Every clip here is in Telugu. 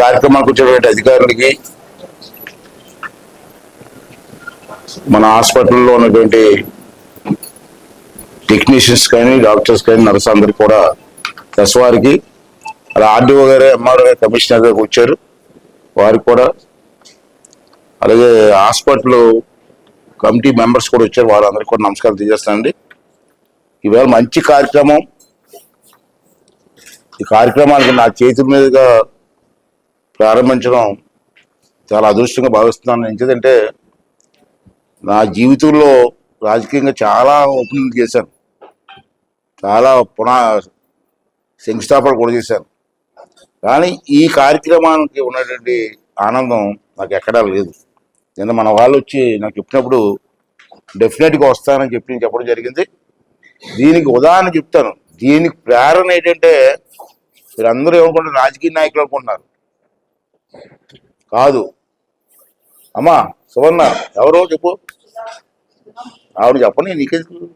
కార్యక్రమానికి వచ్చేటువంటి అధికారులకి, మన హాస్పిటల్లో ఉన్నటువంటి టెక్నీషియన్స్ కానీ, డాక్టర్స్ కానీ, నర్స్ అందరికి కూడా, ప్రెస్ వారికి, అలా ఆర్డీఓ గారు, ఎంఆర్ఓ గారు, కమిషనర్ గారు వచ్చారు, వారికి కూడా, అలాగే హాస్పిటల్ కమిటీ మెంబర్స్ కూడా వచ్చారు, వాళ్ళందరికీ కూడా నమస్కారం తెలియజేస్తానండి. ఇవాళ మంచి కార్యక్రమం. ఈ కార్యక్రమానికి నా చేతుల మీదుగా ప్రారంభించడం చాలా అదృష్టంగా భావిస్తున్నాను. ఎందుకంటే నా జీవితంలో రాజకీయంగా చాలా ఓపెనింగ్ చేశాను, చాలా శంకుస్థాపన కూడా చేశాను. కానీ ఈ కార్యక్రమానికి ఉన్నటువంటి ఆనందం నాకు ఎక్కడా లేదు. నిన్న మన వాళ్ళు వచ్చి నాకు చెప్పినప్పుడు డెఫినెట్గా వస్తానని చెప్పడం జరిగింది. దీనికి ఉదాహరణ చెప్తాను. దీనికి ప్రేరణ ఏంటంటే, మీరందరూ ఏమనుకుంటారు, రాజకీయ నాయకులు అనుకుంటున్నారు. కాదు అమ్మా, సువర్ణ ఎవరో చెప్పు, ఆవిడ చెప్పని నీకెందుకు,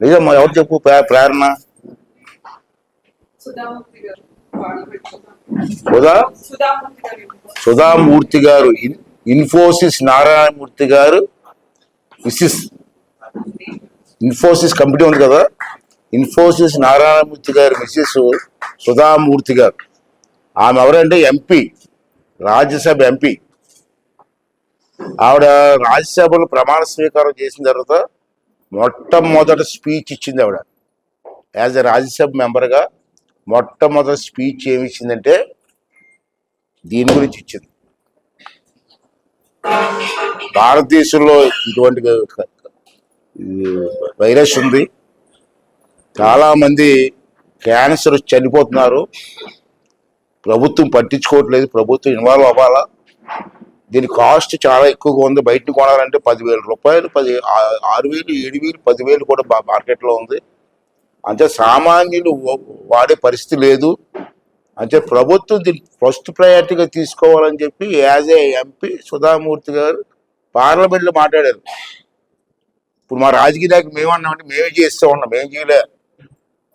నిజమ్మా ఎవరు చెప్పు ప్రేరణ. సుధామూర్తి గారు, ఇన్ఫోసిస్ నారాయణమూర్తి గారు మిస్సెస్. ఇన్ఫోసిస్ కంపెనీ ఉంది కదా, ఇన్ఫోసిస్ నారాయణమూర్తి గారు మిస్సెస్ సుధామూర్తి గారు. ఆమె ఎవరంటే ఎంపీ, రాజ్యసభ ఎంపీ. ఆవిడ రాజ్యసభలో ప్రమాణ స్వీకారం చేసిన తర్వాత మొట్టమొదటి స్పీచ్ ఇచ్చింది ఆవిడ. యాజ్ ఎ రాజ్యసభ మెంబర్గా మొట్టమొదటి స్పీచ్ ఏమి ఇచ్చిందంటే దీని గురించి ఇచ్చింది. భారతదేశంలో ఇటువంటి వైరస్ ఉంది, చాలామంది క్యాన్సర్ చనిపోతున్నారు, ప్రభుత్వం పట్టించుకోవట్లేదు, ప్రభుత్వం ఇన్వాల్వ్ అవ్వాలా, దీని కాస్ట్ చాలా ఎక్కువగా ఉంది, బయట కొనాలంటే 10,000 రూపాయలు, 6,000, 7,000, 10,000 కూడా మార్కెట్లో ఉంది. అంటే సామాన్యులు వాడే పరిస్థితి లేదు. అంటే ప్రభుత్వం దీన్ని ఫస్ట్ ప్రయారిటీగా తీసుకోవాలని చెప్పి యాజ్ ఏ ఎంపీ సుధామూర్తి గారు పార్లమెంట్లో మాట్లాడారు. ఇప్పుడు మా రాజకీయ నాయకులు మేమన్నామంటే మేమే చేస్తూ ఉన్నాం, మేం చేయలే.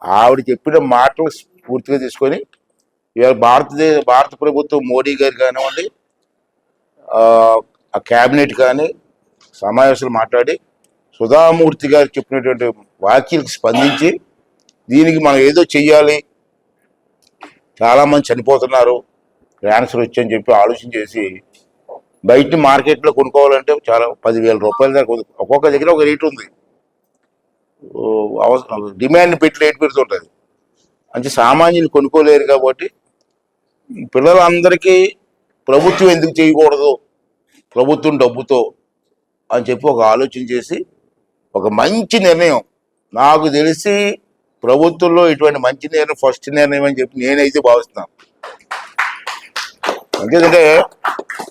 ఆవిడ చెప్పిన మాటలు పూర్తిగా తీసుకొని ఇవాళ భారత ప్రభుత్వం మోడీ గారు కానివ్వండి, ఆ క్యాబినెట్ కానీ సమావేశాలు మాట్లాడి సుధామూర్తి గారు చెప్పినటువంటి వ్యాఖ్యలకు స్పందించి దీనికి మనం ఏదో చెయ్యాలి, చాలామంది చనిపోతున్నారు, క్యాన్సర్ వచ్చని చెప్పి ఆలోచన చేసి బయట మార్కెట్లో కొనుక్కోవాలంటే చాలా 10,000 రూపాయల దాకా ఒక్కొక్క దగ్గర ఒక రేటు ఉంది, డిమాండ్ పెట్టి రేటు పెడుతుంటుంది. అంటే సామాన్యులు కొనుక్కోలేరు. కాబట్టి పిల్లలందరికీ ప్రభుత్వం ఎందుకు చేయకూడదు, ప్రభుత్వం డబ్బుతో అని చెప్పి ఒక ఆలోచన చేసి ఒక మంచి నిర్ణయం, నాకు తెలిసి ప్రభుత్వంలో ఇటువంటి మంచి నిర్ణయం ఫస్ట్ నిర్ణయం అని చెప్పి నేనైతే భావిస్తున్నాను. ఎందుకంటే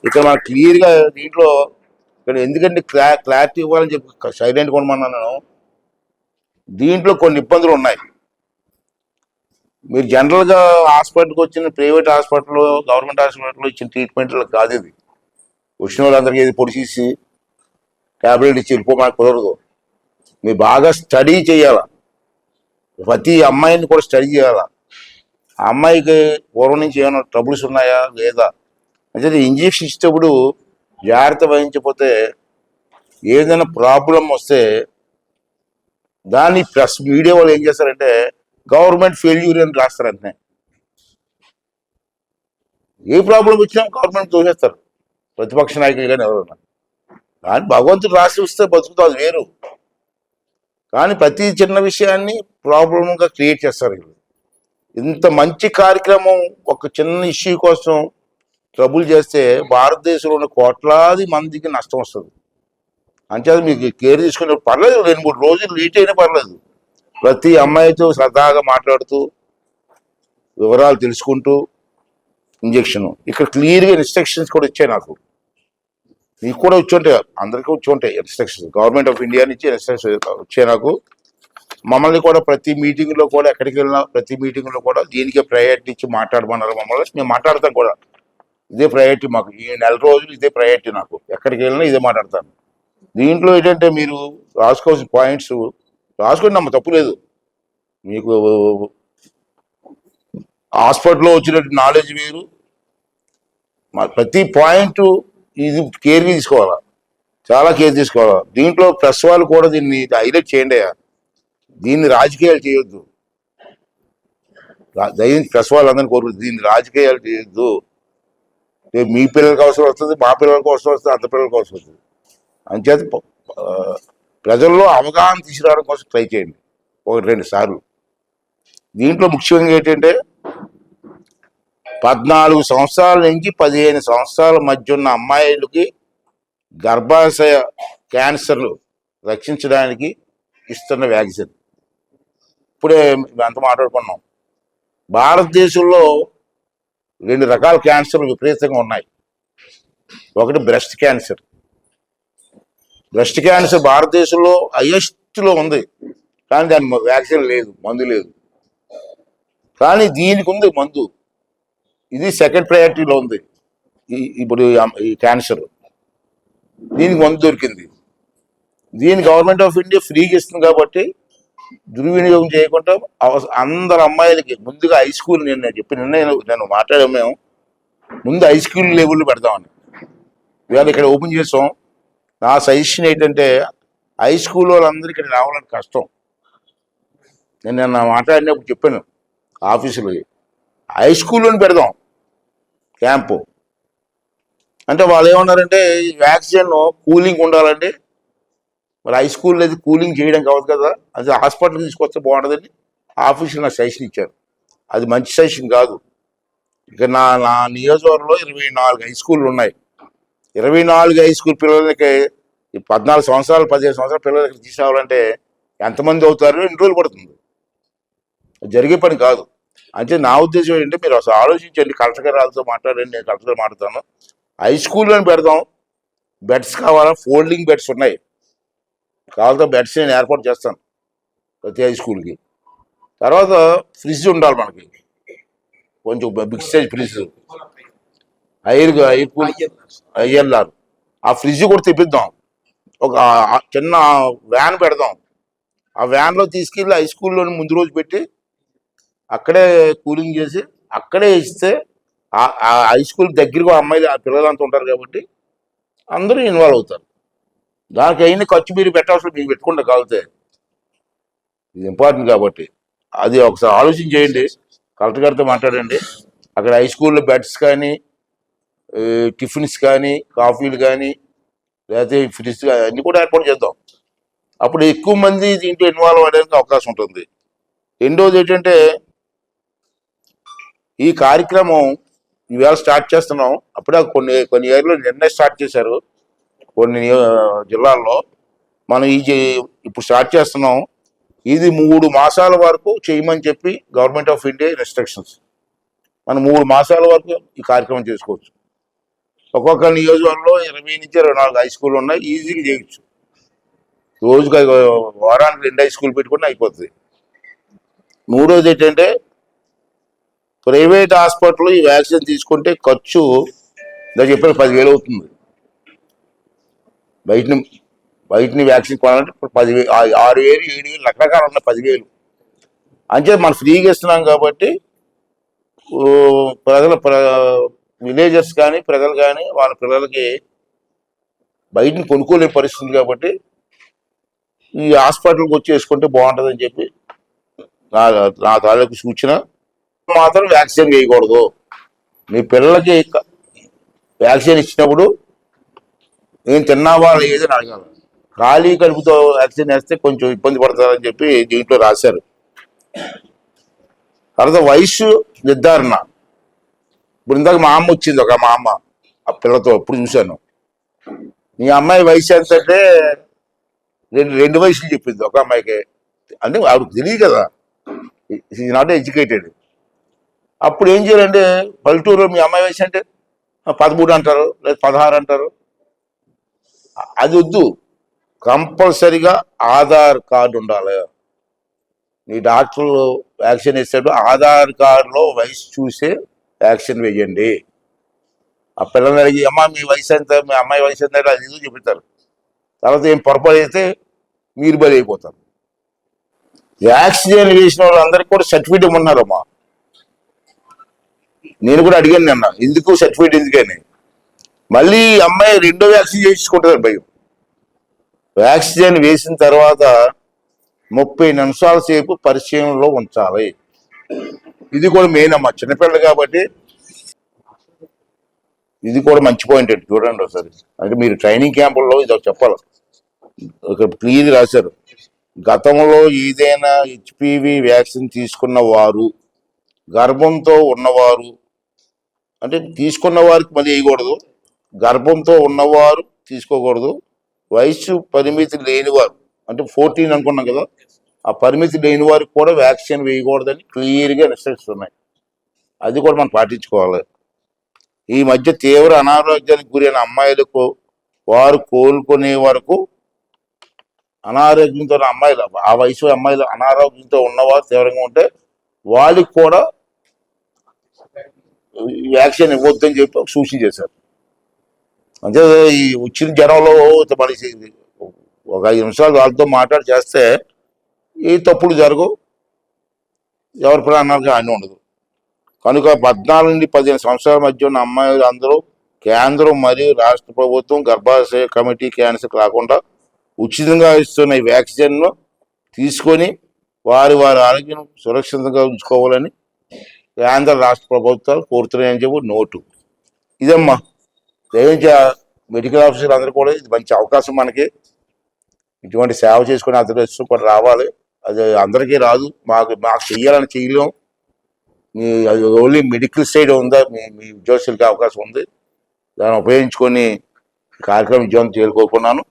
ఇక్కడ మనకు క్లియర్గా దీంట్లో ఇక్కడ ఎందుకంటే క్లారిటీ ఇవ్వాలని చెప్పి సైలెంట్ కొనమన్నాను. దీంట్లో కొన్ని ఇబ్బందులు ఉన్నాయి. మీరు జనరల్గా హాస్పిటల్కి వచ్చిన ప్రైవేట్ హాస్పిటల్లో, గవర్నమెంట్ హాస్పిటల్లో ఇచ్చిన ట్రీట్మెంట్లు కాదు ఇది. వచ్చిన వాళ్ళందరికీ ఇది పొడిచేసి ట్యాబ్లెట్ ఇచ్చి వెళ్ళిపోమని కుదరదు. మీరు బాగా స్టడీ చేయాల, ప్రతి అమ్మాయిని కూడా స్టడీ చేయాల. ఆ అమ్మాయికి పూర్వం నుంచి ఏమైనా ట్రబుల్స్ ఉన్నాయా లేదా అంటే ఇంజక్షన్ ఇచ్చేటప్పుడు జాగ్రత్త వహించకపోతే ఏదైనా ప్రాబ్లం వస్తే దాన్ని ప్లస్ మీడియా వాళ్ళు ఏం చేస్తారంటే గవర్నమెంట్ ఫెయిల్యూర్ అని రాస్తారు. అంటే ఏ ప్రాబ్లం వచ్చినా గవర్నమెంట్ తోసేస్తారు, ప్రతిపక్ష నాయకులు కానీ ఎవరన్నా. కానీ భగవంతుడు రాసి వస్తే బతుకుతా, అది వేరు. కానీ ప్రతి చిన్న విషయాన్ని ప్రాబ్లంగా క్రియేట్ చేస్తారు. ఇంత మంచి కార్యక్రమం ఒక చిన్న ఇష్యూ కోసం ట్రబుల్ చేస్తే భారతదేశంలో ఉన్న కోట్లాది మందికి నష్టం వస్తుంది. అంటే అది మీకు కేర్ తీసుకునే పర్లేదు, 2-3 రోజులు లేట్ అయినా పర్లేదు. ప్రతి అమ్మాయితో సరదాగా మాట్లాడుతూ వివరాలు తెలుసుకుంటూ ఇంజక్షన్. ఇక్కడ క్లియర్గా ఇన్స్ట్రక్షన్స్ కూడా ఇచ్చాయి నాకు, మీకు కూడా వచ్చి ఉంటాయి, అందరికీ వచ్చి ఉంటాయి ఇన్స్ట్రక్షన్స్. గవర్నమెంట్ ఆఫ్ ఇండియా నుంచి ఇన్స్ట్రక్షన్స్ వచ్చాయి నాకు. మమ్మల్ని కూడా ప్రతి మీటింగ్లో కూడా, ఎక్కడికి వెళ్ళినా ప్రతి మీటింగ్లో కూడా దీనికే ప్రయారిటీ ఇచ్చి మాట్లాడమన్నారు మమ్మల్ని. మేము మాట్లాడతాం కూడా, ఇదే ప్రయారిటీ మాకు, ఈ 4 రోజులు ఇదే ప్రయారిటీ నాకు, ఎక్కడికి వెళ్ళినా ఇదే మాట్లాడతాను. దీంట్లో ఏంటంటే మీరు రాసుకోవాల్సిన పాయింట్స్ రాసుకొని నమ్మ తప్పు లేదు. మీకు హాస్పిటల్లో వచ్చినట్టు నాలెడ్జ్ వేరు, ప్రతి పాయింట్ ఇది కేర్ తీసుకోవాలా, చాలా కేర్ తీసుకోవాలా. దీంట్లో ప్రెస్ వాళ్ళు కూడా దీన్ని హైలైట్ చేయండి, దీన్ని రాజకీయాలు చేయొద్దు. దయచేసి ప్రెస్ వాళ్ళందరినీ కోరుకుంటుంది, దీన్ని రాజకీయాలు చేయొద్దు. మీ పిల్లలకి అవసరం వస్తుంది, మా పిల్లలకి అవసరం వస్తుంది, అంత పిల్లలకి అవసరం వస్తుంది. అంచేత ప్రజల్లో అవగాహన తీసుకురావడం కోసం ట్రై చేయండి 1-2 సార్లు. దీంట్లో ముఖ్యంగా ఏంటంటే 14 సంవత్సరాల నుంచి 15 సంవత్సరాల మధ్య ఉన్న అమ్మాయిలకి గర్భాశయ క్యాన్సర్లు రక్షించడానికి ఇస్తున్న వ్యాక్సిన్. ఇప్పుడే అంత మాట్లాడుకున్నాం. భారతదేశంలో 2 రకాల క్యాన్సర్లు విపరీతంగా ఉన్నాయి. ఒకటి బ్రెస్ట్ క్యాన్సర్. బ్రెస్ట్ క్యాన్సర్ భారతదేశంలో హైయెస్ట్లో ఉంది, కానీ దాని వ్యాక్సిన్ లేదు, మందు లేదు. కానీ దీనికి ఉంది మందు, ఇది సెకండ్ ప్రయారిటీలో ఉంది. ఇప్పుడు ఈ క్యాన్సర్, దీనికి మందు దొరికింది. దీని గవర్నమెంట్ ఆఫ్ ఇండియా ఫ్రీగా ఇస్తుంది కాబట్టి దుర్వినియోగం చేయకుండా అందరు అమ్మాయిలకి ముందుగా హై స్కూల్, నేను మాట్లాడాము, మేము ముందు హై స్కూల్ లెవెల్లో పెడదామని ఇవాళ ఇక్కడ ఓపెన్ చేసాం. నా సజెషన్ ఏంటంటే హై స్కూల్ వాళ్ళందరూ ఇక్కడ రావాలని కష్టం. నేను మాట్లాడినప్పుడు చెప్పాను ఆఫీసులో, హై స్కూల్లోని పెడదాం క్యాంపు. అంటే వాళ్ళు ఏమన్నారంటే వ్యాక్సిన్ కూలింగ్ ఉండాలండి, మరి హై స్కూల్లో అయితే కూలింగ్ చేయడం కావద్దు కదా, అది హాస్పిటల్కి తీసుకొస్తే బాగుంటుందని ఆఫీసులో నాకు సజెషన్ ఇచ్చారు. అది మంచి సజెషన్ కాదు. ఇక నా నియోజకవర్గంలో 24 హై స్కూళ్ళు ఉన్నాయి. 24 హై స్కూల్ పిల్లలకి 14 సంవత్సరాలు 15 సంవత్సరాల పిల్లలకి తీసుకురావాలంటే ఎంతమంది అవుతారో ఎన్ని రోజులు పడుతుంది, జరిగే పని కాదు. అంటే నా ఉద్దేశం ఏంటంటే మీరు అసలు ఆలోచించండి, కలెక్టర్ గారితో మాట్లాడండి, నేను కలెక్టర్ గారు మాట్లాడతాను. హై స్కూల్లోని పెడదాం. బెడ్స్ కావాలా, ఫోల్డింగ్ బెడ్స్ ఉన్నాయి, కావాలతో బెడ్స్ నేను ఏర్పాటు చేస్తాను ప్రతి హై స్కూల్కి. తర్వాత ఫ్రిడ్జ్ ఉండాలి మనకి, కొంచెం బిగ్ సైజ్ ఫ్రిడ్జ్, ఐఎల్ఆర్. ఆ ఫ్రిడ్జ్ కూడా తెప్పిద్దాం. ఒక చిన్న వ్యాన్ పెడదాం. ఆ వ్యాన్లో తీసుకెళ్ళి హై స్కూల్లో ముందు రోజు పెట్టి అక్కడే కూలింగ్ చేసి అక్కడే ఇస్తే ఆ హై స్కూల్ దగ్గరగా అమ్మాయిలు పిల్లలంతా ఉంటారు కాబట్టి అందరూ ఇన్వాల్వ్ అవుతారు. దానికి అయిన ఖర్చు మీరు పెట్టాల్సిన మీకు పెట్టుకుంటే కాలితే ఇది ఇంపార్టెంట్ కాబట్టి అది ఒకసారి ఆలోచన చేయండి, కలెక్టర్ గారితో మాట్లాడండి. అక్కడ హై స్కూల్లో బెడ్స్ కానీ, టిఫిన్స్ కానీ, కాఫీలు కానీ, లేకపోతే ఫ్రిడ్జ్ కానీ అన్నీ కూడా ఏర్పాటు చేద్దాం. అప్పుడు ఎక్కువ మంది దీంట్లో ఇన్వాల్వ్ అవ్వడానికి అవకాశం ఉంటుంది. రెండోది ఏంటంటే ఈ కార్యక్రమం ఈవేళ స్టార్ట్ చేస్తున్నాం. అప్పుడే కొన్ని ఏరియాలో నిన్నే స్టార్ట్ చేశారు, కొన్ని జిల్లాల్లో. మనం ఇప్పుడు స్టార్ట్ చేస్తున్నాం. ఇది 3 మాసాల వరకు చేయమని చెప్పి గవర్నమెంట్ ఆఫ్ ఇండియా ఇన్స్ట్రక్షన్స్. మనం 3 మాసాల వరకు ఈ కార్యక్రమం చేసుకోవచ్చు. ఒక్కొక్క నియోజకవర్గంలో 20 నుంచి 24 హై స్కూల్ ఉన్నాయి, ఈజీగా చేయొచ్చు. రోజుకి వారానికి 2 హై స్కూల్ పెట్టుకుని అయిపోతుంది. మూడోది ఏంటంటే ప్రైవేట్ హాస్పిటల్లో ఈ వ్యాక్సిన్ తీసుకుంటే ఖర్చు చెప్పిన 10,000 అవుతుంది. బయటని వ్యాక్సిన్ కొనాలంటే 10,000, 6,000, 7,000 రకరకాలు ఉన్నాయి. 10,000 అంటే మనం ఫ్రీగా ఇస్తున్నాం కాబట్టి విలేజర్స్ కానీ ప్రజలు కానీ వాళ్ళ పిల్లలకి బయటని కొనుక్కోలేని పరిస్థితుంది కాబట్టి ఈ హాస్పిటల్కి వచ్చి వేసుకుంటే బాగుంటుందని చెప్పి నా తాలూకు సూచన. మాత్రం వ్యాక్సిన్ వేయకూడదు. మీ పిల్లలకి వ్యాక్సిన్ ఇచ్చినప్పుడు నేను తిన్నావా లేదని అడగాలి. ఖాళీ కడుపుతో వ్యాక్సిన్ వేస్తే కొంచెం ఇబ్బంది పడతారని చెప్పి దీంట్లో రాశారు. తర్వాత వయసు నిర్ధారణ. ఇప్పుడు ఇందాక మా అమ్మ వచ్చింది, మా అమ్మ ఆ పిల్లతో ఎప్పుడు చూశాను. మీ అమ్మాయి వయసు ఎంత అంటే రెండు వయసులు చెప్పింది ఒక అమ్మాయికి. అంటే ఆవిడకి తెలియదు కదా, ఈజ్ నాట్ ఎడ్యుకేటెడ్. అప్పుడు ఏం చేయాలంటే పల్లెటూరులో మీ అమ్మాయి వయసు అంటే 13 అంటారు, లేదా 16 అంటారు. అది వద్దు. కంపల్సరిగా ఆధార్ కార్డు ఉండాలి. మీ డాక్టర్లు వ్యాక్సిన్ ఇస్తాడు, ఆధార్ కార్డులో వయసు చూసే వ్యాక్సిన్ వేయండి. ఆ పిల్లల్ని అడిగి అమ్మ మీ వయసు ఎంత, మీ అమ్మాయి వయసు ఎంత, అది ఇది చెప్తారు. తర్వాత ఏం పొరపాటు అయితే మీరు బలి అయిపోతారు. వ్యాక్సిన్ వేసిన వాళ్ళందరికీ కూడా సర్టిఫికేట్ ఉన్నారమ్మా. నేను కూడా అడిగాను నిన్న, ఎందుకు సర్టిఫికేట్ ఎందుకని. మళ్ళీ ఈ అమ్మాయి రెండో వ్యాక్సిన్ చేయించుకుంటారు భయం. వ్యాక్సిన్ వేసిన తర్వాత 30 నిమిషాల సేపు పరిచయంలో ఉంచాలి. ఇది కూడా మెయిన్ అమ్మా, చిన్నపిల్లలు కాబట్టి ఇది కూడా మంచి పాయింట్ అండి. చూడండి ఒకసారి, అంటే మీరు ట్రైనింగ్ క్యాంపుల్లో ఇది ఒకటి చెప్పాలి. ఇక్కడ క్లియర్ రాశారు, గతంలో ఏదైనా హెచ్పివి వ్యాక్సిన్ తీసుకున్న వారు, గర్భంతో ఉన్నవారు, అంటే తీసుకున్న వారికి మళ్ళీ వేయకూడదు, గర్భంతో ఉన్నవారు తీసుకోకూడదు, వయసు పరిమితి లేనివారు అంటే 14 అనుకున్నాం కదా, ఆ పరిమితి లేని వారికి కూడా వ్యాక్సిన్ వేయకూడదని క్లియర్గా రిస్ట్రిక్షన్స్ ఉన్నాయి. అది కూడా మనం పాటించుకోవాలి. ఈ మధ్య తీవ్ర అనారోగ్యానికి గురైన అమ్మాయిలకు, వారు కోలుకునే వరకు అనారోగ్యంతో ఉన్న అమ్మాయిలు, ఆ వయసు అమ్మాయిలు అనారోగ్యంతో ఉన్నవారు తీవ్రంగా ఉంటే వాళ్ళకి కూడా వ్యాక్సిన్ ఇవ్వద్దని చెప్పి ఒక సూచన చేశారు. అంటే ఈ వచ్చిన జనంలో మనిషి ఒక 5 నిమిషాలు వాళ్ళతో మాట్లాడి చేస్తే ఏ తప్పులు జరగవు, ఎవరి ప్రాణాలకు హాని ఉండదు. కనుక 14 నుండి 15 సంవత్సరాల మధ్య ఉన్న అమ్మాయిలు అందరూ కేంద్రం మరియు రాష్ట్ర ప్రభుత్వం గర్భాశయ కమిటీ క్యాన్సర్ కాకుండా ఉచితంగా ఇస్తున్న ఈ వ్యాక్సిన్ను తీసుకొని వారి ఆరోగ్యం సురక్షితంగా ఉంచుకోవాలని కేంద్ర రాష్ట్ర ప్రభుత్వాలు కోరుతున్నాయని చెప్పి నోటు. ఇదమ్మా, దయచేసి మెడికల్ ఆఫీసర్లు అందరూ కూడా ఇది మంచి అవకాశం, మనకి ఇటువంటి సేవ చేసుకునే అదృష్టం కూడా రావాలి. అది అందరికీ రాదు, మాకు చెయ్యాలని చేయలేం. మీ అది ఓన్లీ మెడికల్ సైడ్ ఉందా, మీ ఉద్యోగస్తులకి అవకాశం ఉంది, దాన్ని ఉపయోగించుకొని కార్యక్రమం విజయం చేరుకోకున్నాను.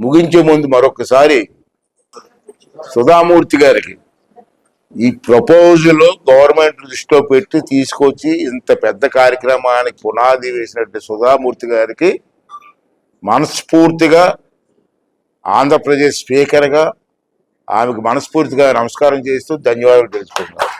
ముగించే ముందు మరొకసారి సుధామూర్తి గారికి ఈ ప్రపోజల్ గవర్నమెంట్ దృష్టిలో పెట్టి తీసుకొచ్చి ఇంత పెద్ద కార్యక్రమానికి పునాది వేసినట్టు సుధామూర్తి గారికి మనస్ఫూర్తిగా ఆంధ్రప్రదేశ్ స్పీకర్గా ఆమెకు మనస్ఫూర్తిగా నమస్కారం చేస్తూ ధన్యవాదాలు తెలుసుకుంటున్నాను.